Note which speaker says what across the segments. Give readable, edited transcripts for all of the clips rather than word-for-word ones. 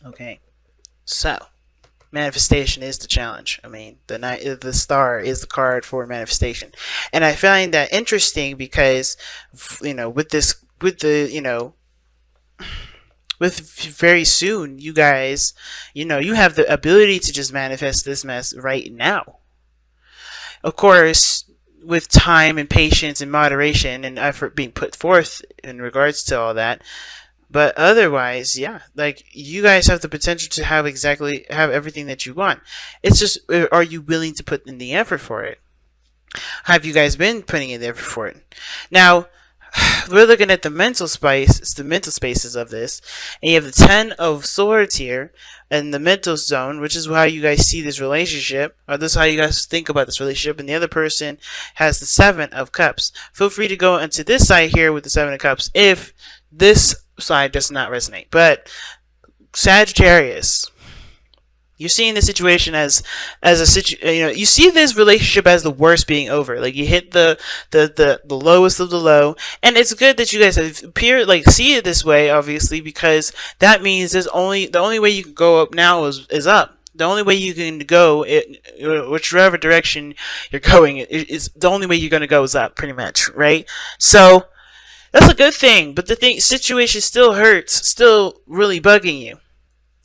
Speaker 1: Okay, so manifestation is the challenge. I mean, the star is the card for manifestation, and I find that interesting because, with this, with the, with very soon, you guys, you have the ability to just manifest this mess right now. Of course, with time and patience and moderation and effort being put forth in regards to all that. But otherwise, yeah, like you guys have the potential to have everything that you want. It's just, are you willing to put in the effort for it? Have you guys been putting in the effort for it? Now, we're looking at the mental spaces of this, and you have the 10 of Swords here, and the mental zone, which is how you guys see this relationship, or this is how you guys think about this relationship, and the other person has the 7 of Cups. Feel free to go into this side here with the 7 of Cups if this side does not resonate. But Sagittarius, you're seeing the situation as you see this relationship as the worst being over. Like, you hit the lowest of the low, and it's good that you guys see it this way, obviously, because that means the only way you can go up now is up. The only way you can go, whichever direction you're going, is the only way you're going to go is up, pretty much, right? So that's a good thing, but the situation still hurts, still really bugging you.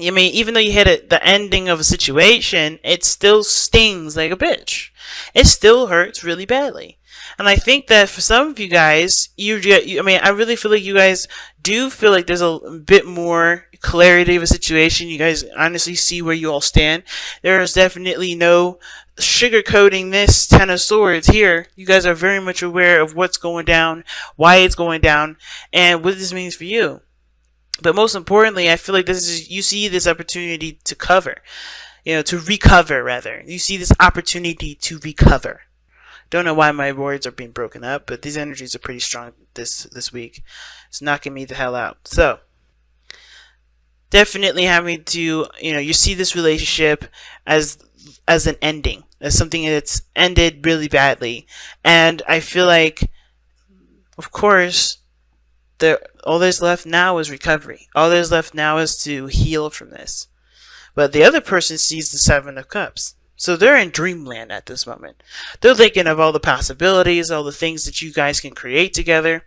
Speaker 1: I mean, even though you hit the ending of a situation, it still stings like a bitch. It still hurts really badly. And I think that for some of you guys, I really feel like you guys do feel like there's a bit more clarity of a situation. You guys honestly see where you all stand. There is definitely no sugarcoating this 10 of Swords here. You guys are very much aware of what's going down, why it's going down, and what this means for you. But most importantly, I feel like you see this opportunity to recover rather. You see this opportunity to recover. Don't know why my words are being broken up, but these energies are pretty strong this week. It's knocking me the hell out. So, definitely having to, you see this relationship as an ending, as something that's ended really badly. And I feel like, of course, all there's left now is recovery. All there's left now is to heal from this. But the other person sees the 7 of Cups. So they're in dreamland at this moment. They're thinking of all the possibilities, all the things that you guys can create together.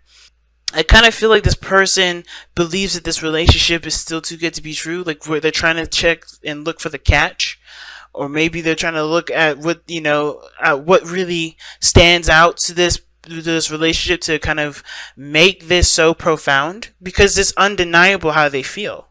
Speaker 1: I kind of feel like this person believes that this relationship is still too good to be true. Like, where they're trying to check and look for the catch. Or maybe they're trying to look at what really stands out to this relationship to kind of make this so profound, because it's undeniable how they feel.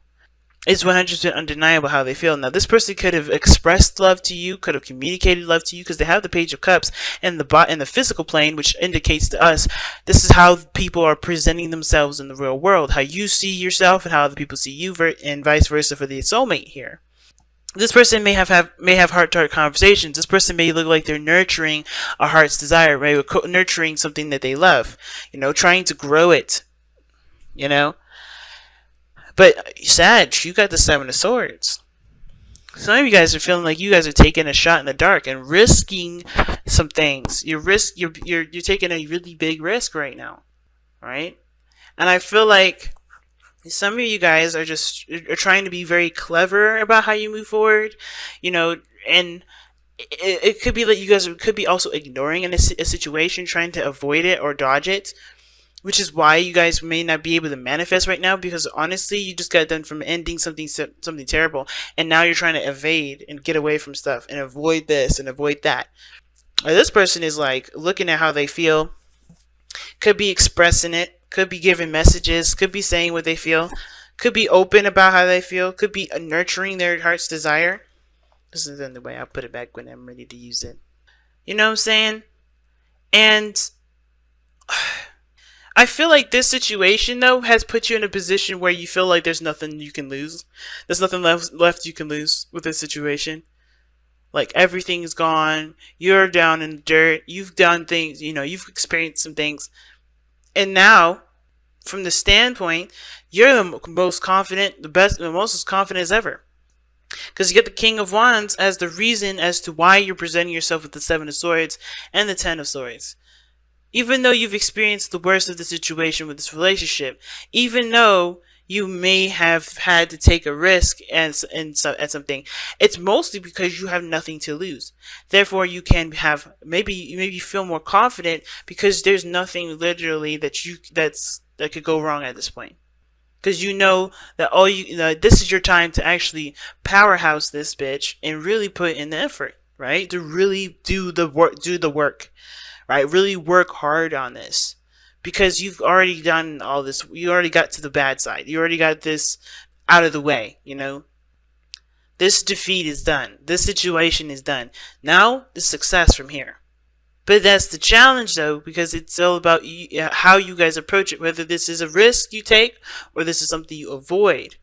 Speaker 1: It's 100% undeniable how they feel. Now, this person could have expressed love to you, could have communicated love to you, because they have the Page of Cups in the physical plane, which indicates to us this is how people are presenting themselves in the real world, how you see yourself and how other people see you, and vice versa for the soulmate here. This person may have heart-to-heart conversations. This person may look like they're nurturing a heart's desire, maybe nurturing something that they love, trying to grow it, But Sag, you got the 7 of Swords. Some of you guys are feeling like you guys are taking a shot in the dark and risking some things. You're taking a really big risk right now, right? And I feel like some of you guys are trying to be very clever about how you move forward, and it could be that you guys could be also ignoring a situation, trying to avoid it or dodge it, which is why you guys may not be able to manifest right now, because honestly, you just got done from ending something terrible, and now you're trying to evade and get away from stuff and avoid this and avoid that. Or this person is like looking at how they feel, could be expressing it, could be giving messages, could be saying what they feel, could be open about how they feel, could be nurturing their heart's desire. This is the way I'll put it back when I'm ready to use it. You know what I'm saying? And I feel like this situation, though, has put you in a position where you feel like there's nothing you can lose. There's nothing left you can lose with this situation. Like, everything's gone. You're down in the dirt. You've done things. You've experienced some things. And now, from the standpoint, you're the most confident, the most confident as ever. Because you get the King of Wands as the reason as to why you're presenting yourself with the 7 of Swords and the 10 of Swords. Even though you've experienced the worst of the situation with this relationship, even though you may have had to take a risk at something, it's mostly because you have nothing to lose. Therefore, you can have maybe feel more confident because there's nothing literally that could go wrong at this point. Because you know that this is your time to actually powerhouse this bitch and really put in the effort, right? To really do the work, right? Really work hard on this. Because you've already done all this. You already got to the bad side. You already got this out of the way, This defeat is done. This situation is done. Now, the success from here. But that's the challenge, though, because it's all about how you guys approach it, whether this is a risk you take or this is something you avoid.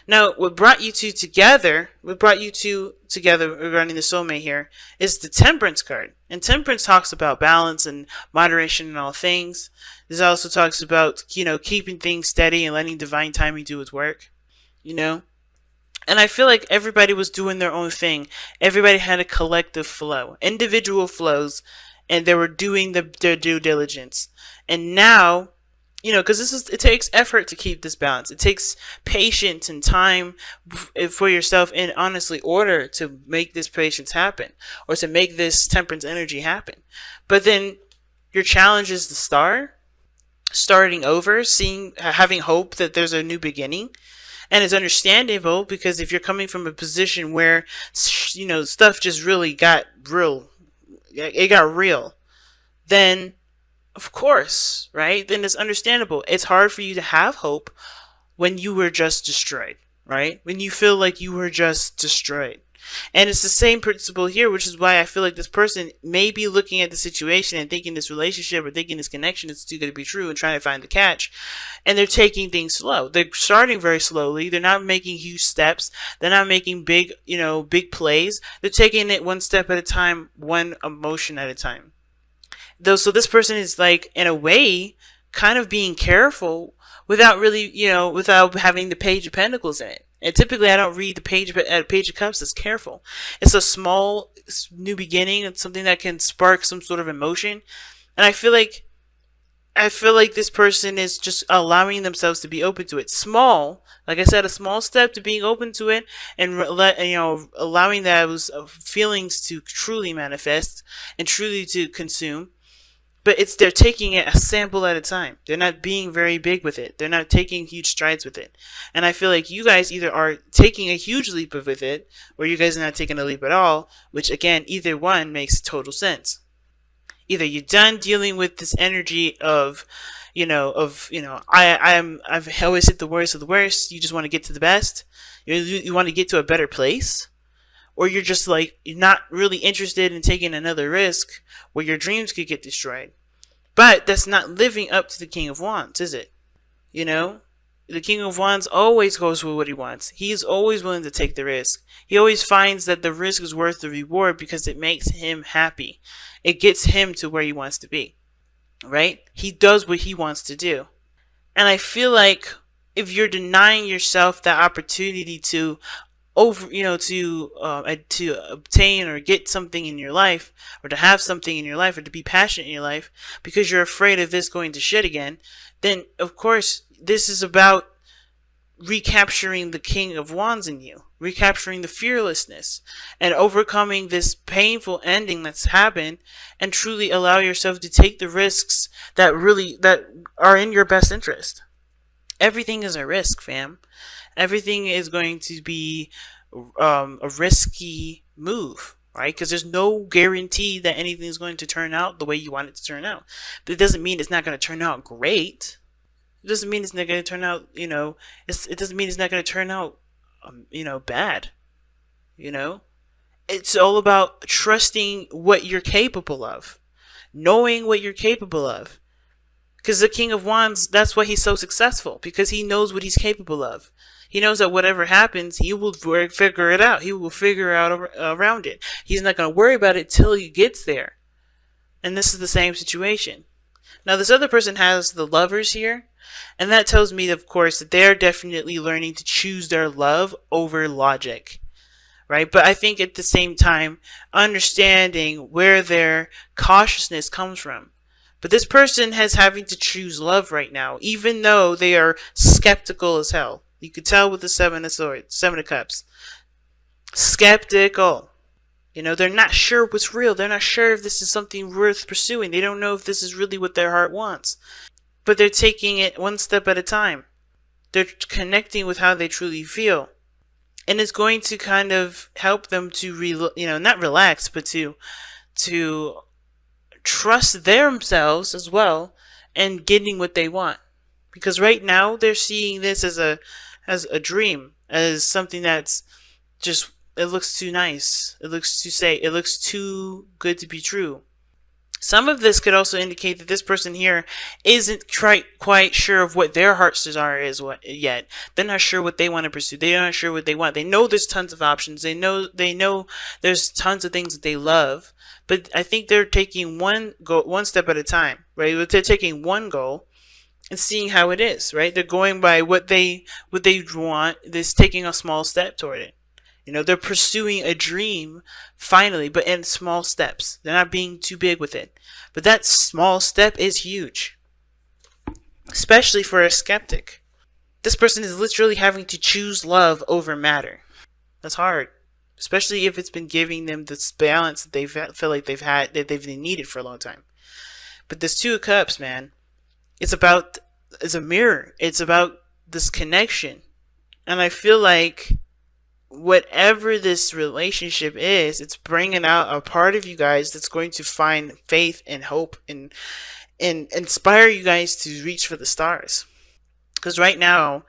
Speaker 1: Now, what brought you two together regarding the soulmate here, is the Temperance card. And Temperance talks about balance and moderation in all things. This also talks about, keeping things steady and letting divine timing do its work, And I feel like everybody was doing their own thing. Everybody had a collective flow, individual flows, and they were doing their due diligence. And now, because it takes effort to keep this balance. It takes patience and time for yourself, and honestly, order to make this patience happen, or to make this temperance energy happen. But then your challenge is starting over, having hope that there's a new beginning. And it's understandable, because if you're coming from a position where, stuff just really got real, then of course, right? Then it's understandable. It's hard for you to have hope when you were just destroyed, right? When you feel like you were just destroyed. And it's the same principle here, which is why I feel like this person may be looking at the situation and thinking this relationship or thinking this connection is too good to be true and trying to find the catch. And they're taking things slow. They're starting very slowly. They're not making huge steps. They're not making big plays. They're taking it one step at a time, one emotion at a time. So this person is, like, in a way, kind of being careful without really, without having the Page of Pentacles in it. And typically I don't read the Page of Cups as careful. It's a small new beginning. It's something that can spark some sort of emotion. And I feel like this person is just allowing themselves to be open to it. Small, like I said, a small step to being open to it, and allowing those feelings to truly manifest and truly to consume. But they're taking it a sample at a time. They're not being very big with it. They're not taking huge strides with it. And I feel like you guys either are taking a huge leap with it, or you guys are not taking a leap at all, which, again, either one makes total sense. Either you're done dealing with this energy of I've always hit the worst of the worst. You just want to get to the best. You want to get to a better place. Or you're just like, you're not really interested in taking another risk where your dreams could get destroyed. But that's not living up to the King of Wands, is it? The King of Wands always goes for what he wants. He's always willing to take the risk. He always finds that the risk is worth the reward because it makes him happy. It gets him to where he wants to be, right? He does what he wants to do. And I feel like if you're denying yourself that opportunity to obtain or get something in your life, or to have something in your life, or to be passionate in your life, because you're afraid of this going to shit again, then of course this is about recapturing the King of Wands in you, recapturing the fearlessness, and overcoming this painful ending that's happened, and truly allow yourself to take the risks that are in your best interest. Everything is a risk, fam. Everything is going to be a risky move, right? Because there's no guarantee that anything is going to turn out the way you want it to turn out. But it doesn't mean it's not going to turn out great. It doesn't mean it's not going to turn out, it doesn't mean it's not going to turn out, bad. It's all about trusting what you're capable of, knowing what you're capable of. Because the King of Wands, that's why he's so successful, because he knows what he's capable of. He knows that whatever happens, he will figure it out. He will figure out around it. He's not going to worry about it till he gets there. And this is the same situation. Now, this other person has the Lovers here. And that tells me, of course, that they're definitely learning to choose their love over logic. Right? But I think at the same time, understanding where their cautiousness comes from. But this person has having to choose love right now, even though they are skeptical as hell. You could tell with the Seven of Swords, Seven of Cups. Skeptical. You know, they're not sure what's real. They're not sure if this is something worth pursuing. They don't know if this is really what their heart wants. But they're taking it one step at a time. They're connecting with how they truly feel. And it's going to kind of help them to, not relax, but to trust themselves as well and getting what they want. Because right now they're seeing this as a dream, as something that's just, it looks too nice. It looks too good to be true. Some of this could also indicate that this person here isn't quite sure of what their heart's desire is yet. They're not sure what they want to pursue. They're not sure what they want. They know there's tons of options. They know there's tons of things that they love. But I think they're taking one step at a time, right? They're taking one goal and seeing how it is, right? They're going by what they want. They're taking a small step toward it. You know, they're pursuing a dream finally, but in small steps. They're not being too big with it. But that small step is huge, especially for a skeptic. This person is literally having to choose love over matter. That's hard, especially if it's been giving them this balance that they feel like they've needed for a long time. But this Two of Cups, man, it's a mirror. It's about this connection. And I feel like whatever this relationship is, it's bringing out a part of you guys that's going to find faith and hope and inspire you guys to reach for the stars. Because right now,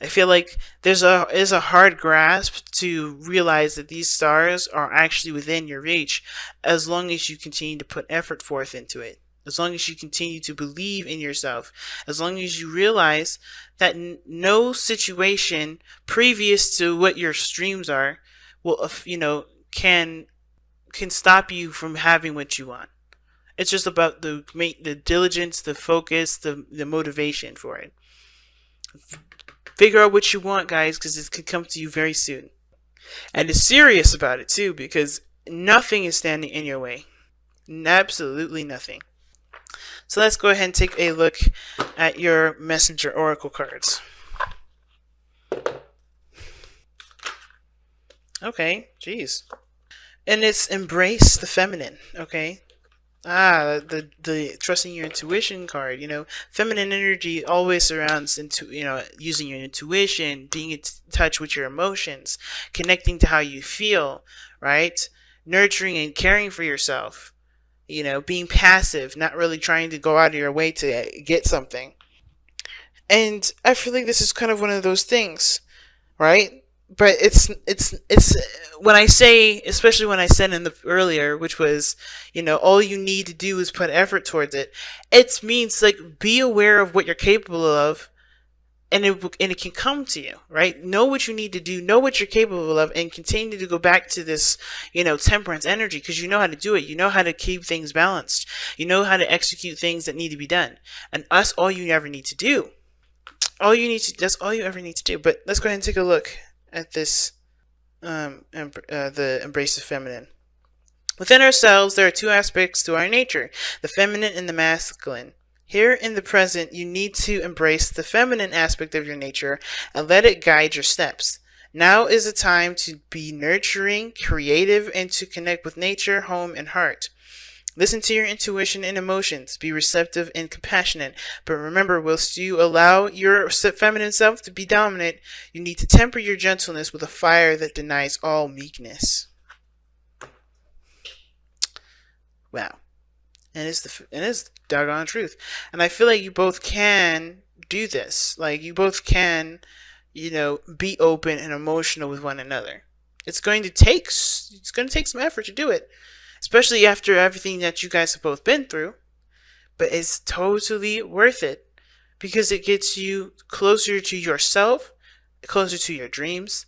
Speaker 1: I feel like there's a hard grasp to realize that these stars are actually within your reach, as long as you continue to put effort forth into it. As long as you continue to believe in yourself, as long as you realize that no situation previous to what your streams are will, can stop you from having what you want. It's just about the diligence, the focus, the motivation for it. Figure out what you want, guys, because it could come to you very soon. And it's serious about it too, because nothing is standing in your way. Absolutely nothing. So let's go ahead and take a look at your Messenger Oracle cards. Okay, jeez. And it's embrace the feminine, okay? The trusting your intuition card, feminine energy always surrounds using your intuition, being in touch with your emotions, connecting to how you feel, right? Nurturing and caring for yourself. Being passive, not really trying to go out of your way to get something. And I feel like this is kind of one of those things, right? But it's when I say, especially when I said in the earlier, which was, all you need to do is put effort towards it. It means like be aware of what you're capable of, and it can come to you, right? Know what you need to do, know what you're capable of, and continue to go back to this, temperance energy, because you know how to do it. You know how to keep things balanced. You know how to execute things that need to be done. And that's all you ever need to do. That's all you ever need to do. But let's go ahead and take a look at this, the embrace of feminine. Within ourselves, there are two aspects to our nature, the feminine and the masculine. Here in the present, you need to embrace the feminine aspect of your nature and let it guide your steps. Now is the time to be nurturing, creative, and to connect with nature, home, and heart. Listen to your intuition and emotions. Be receptive and compassionate. But remember, whilst you allow your feminine self to be dominant, you need to temper your gentleness with a fire that denies all meekness. Wow. And it's doggone truth. And I feel like you both can do this. Like, you both can, be open and emotional with one another. It's going to take some effort to do it, especially after everything that you guys have both been through. But it's totally worth it, because it gets you closer to yourself, closer to your dreams,